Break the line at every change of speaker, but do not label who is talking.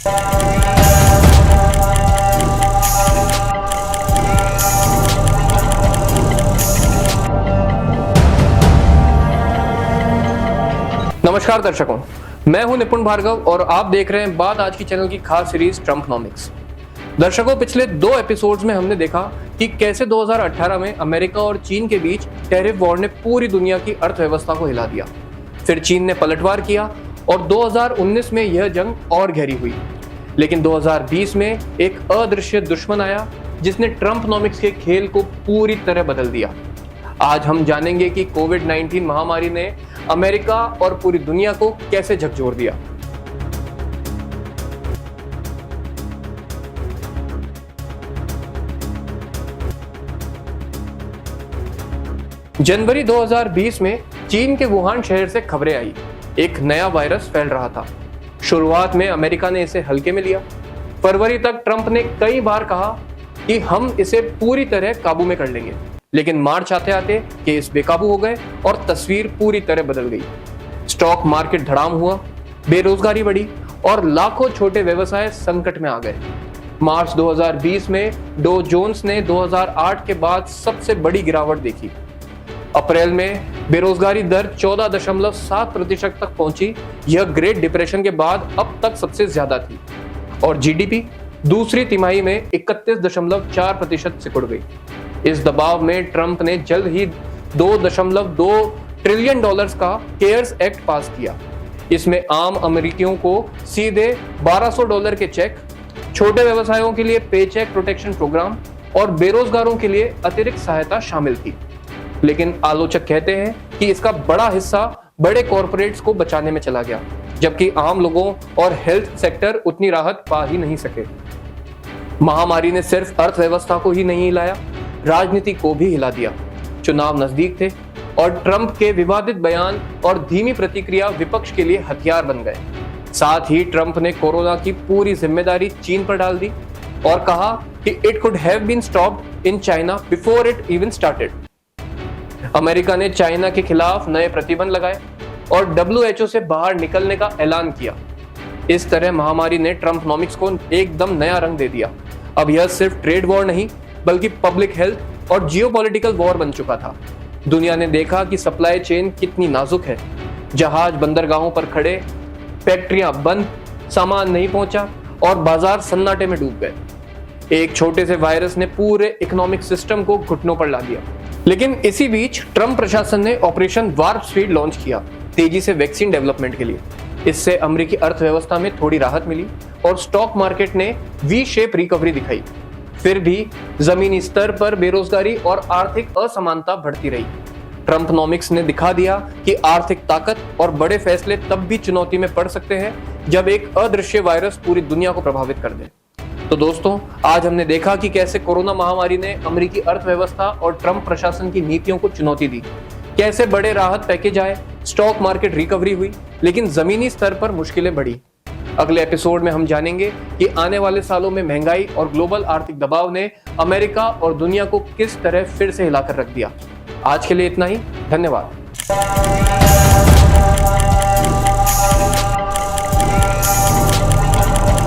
नमस्कार दर्शकों, मैं हूं निपुण भार्गव और आप देख रहे हैं बात आज की चैनल की खास सीरीज ट्रम्पनॉमिक्स। दर्शकों, पिछले 2 एपिसोड्स में हमने देखा कि कैसे 2018 में अमेरिका और चीन के बीच टैरिफ वॉर ने पूरी दुनिया की अर्थव्यवस्था को हिला दिया। फिर चीन ने पलटवार किया और 2019 में यह जंग और गहरी हुई। लेकिन 2020 में एक अदृश्य दुश्मन आया जिसने ट्रम्पनॉमिक्स के खेल को पूरी तरह बदल दिया। आज हम जानेंगे कि कोविड-19 महामारी ने अमेरिका और पूरी दुनिया को कैसे झकझोर दिया। जनवरी 2020 में चीन के वुहान शहर से खबरें आई, एक नया वायरस फैल रहा था। शुरुआत में अमेरिका ने इसे हल्के में लिया। फरवरी तक ट्रंप ने कई बार कहा कि हम इसे पूरी तरह काबू में कर लेंगे, लेकिन मार्च आते आते केस बेकाबू हो गए और तस्वीर पूरी तरह बदल गई। स्टॉक मार्केट धड़ाम हुआ, बेरोजगारी बढ़ी और लाखों छोटे व्यवसाय संकट में आ गए। मार्च 2020 में डो जोन्स ने 2008 के बाद सबसे बड़ी गिरावट देखी। अप्रैल में बेरोजगारी दर 14.7% तक पहुंची। यह ग्रेट डिप्रेशन के बाद अब तक सबसे ज्यादा थी और जीडीपी दूसरी तिमाही में 31.4% सिकुड़ गई। इस दबाव में ट्रंप ने जल्द ही $2.2 ट्रिलियन का केयर्स एक्ट पास किया। इसमें आम अमेरिकियों को सीधे $1200 के चेक, छोटे व्यवसायों के लिए पेचेक प्रोटेक्शन प्रोग्राम और बेरोजगारों के लिए अतिरिक्त सहायता शामिल थी। लेकिन आलोचक कहते हैं कि इसका बड़ा हिस्सा बड़े कॉरपोरेट्स को बचाने में चला गया, जबकि आम लोगों और हेल्थ सेक्टर उतनी राहत पा ही नहीं सके। महामारी ने सिर्फ अर्थव्यवस्था को ही नहीं हिलाया, राजनीति को भी हिला दिया। चुनाव नजदीक थे और ट्रंप के विवादित बयान और धीमी प्रतिक्रिया विपक्ष के लिए हथियार बन गए। साथ ही ट्रंप ने कोरोना की पूरी जिम्मेदारी चीन पर डाल दी और कहा कि it could have been stopped in China before it even started. America ने चाइना के खिलाफ नए प्रतिबंध लगाए और WHO से बाहर निकलने का ऐलान किया। इस तरह महामारी ने ट्रम्पनॉमिक्स को एकदम नया रंग दे दिया। अब यह सिर्फ ट्रेड वॉर नहीं बल्कि पब्लिक हेल्थ और जियोपॉलिटिकल वॉर बन चुका था। दुनिया ने देखा कि सप्लाई चेन कितनी नाजुक है। जहाज बंदरगाहों पर खड़े, फैक्ट्रियां बंद, सामान नहीं पहुंचा और बाजार सन्नाटे में डूब गए। एक छोटे से वायरस ने पूरे इकोनॉमिक सिस्टम को घुटनों पर ला दिया। लेकिन इसी बीच ट्रंप प्रशासन ने ऑपरेशन वार्प स्पीड लॉन्च किया, तेजी से वैक्सीन डेवलपमेंट के लिए। इससे अमेरिकी अर्थव्यवस्था में थोड़ी राहत मिली और स्टॉक मार्केट ने वी शेप रिकवरी दिखाई। फिर भी जमीनी स्तर पर बेरोजगारी और आर्थिक असमानता बढ़ती रही। ट्रम्पनॉमिक्स ने दिखा दिया कि आर्थिक ताकत और बड़े फैसले तब भी चुनौती में पड़ सकते हैं जब एक अदृश्य वायरस पूरी दुनिया को प्रभावित कर दे। तो दोस्तों, आज हमने देखा कि कैसे कोरोना महामारी ने अमेरिकी अर्थव्यवस्था और ट्रंप प्रशासन की नीतियों को चुनौती दी। कैसे बड़े राहत पैकेज आए, स्टॉक मार्केट रिकवरी हुई, लेकिन जमीनी स्तर पर मुश्किलें बढ़ी। अगले एपिसोड में हम जानेंगे कि आने वाले सालों में महंगाई और ग्लोबल आर्थिक दबाव ने अमेरिका और दुनिया को किस तरह फिर से हिलाकर रख दिया। आज के लिए इतना ही। धन्यवाद।